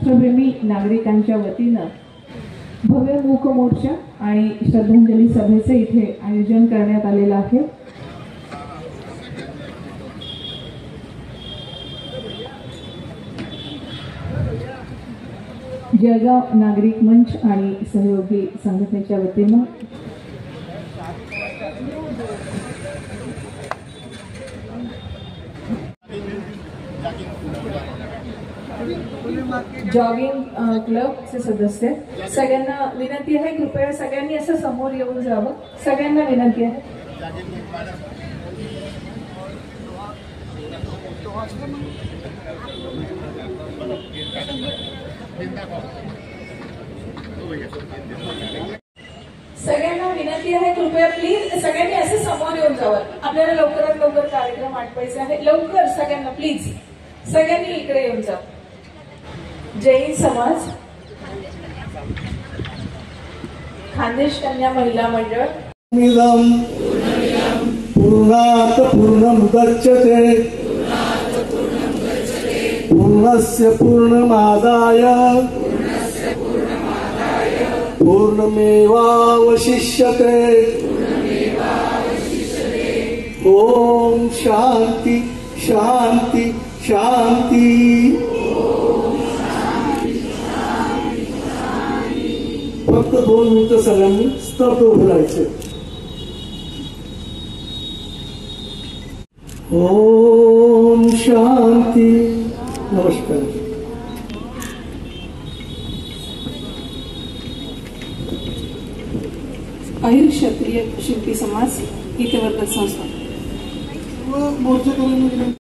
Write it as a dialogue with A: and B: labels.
A: राष्ट्रप्रेमी नागरिकांच्या वतीनं भव्य मूक मोर्चा आणि श्रद्धांजली सभेचे इथे आयोजन करण्यात आलेलं आहे। जळगाव नागरिक मंच आणि सहयोगी संघटनेच्या वतीनं जॉगिंग क्लब चे सदस्य सगळ्यांना विनंती आहे, कृपया सगळ्यांनी असं समोर येऊन जावं। सगळ्यांना विनंती आहे। सगळ्यांना विनंती आहे, कृपया प्लीज सगळ्यांनी असं समोर येऊन जावं। आपल्याला लवकरात लवकर कार्यक्रम आटपायचा आहे। लवकर सगळ्यांना प्लीज सगळ्यांनी इकडे येऊन जा। जैन समाज, खानदेश कन्या महिला मंडळ,
B: पूर्णात् पूर्णमुदच्यते पूर्णस्य पूर्णमादाय पूर्णमेवावशिष्यते। ओम शांति शांति शांति। फक्त 2 मिनिटं सगळ्यांनी स्तब्ध उभं राहायचं। ओम शांती। नमस्कार।
A: अहिर क्षत्रिय शिल्पी समाज, हितवर्धक संस्था
B: मोर्चा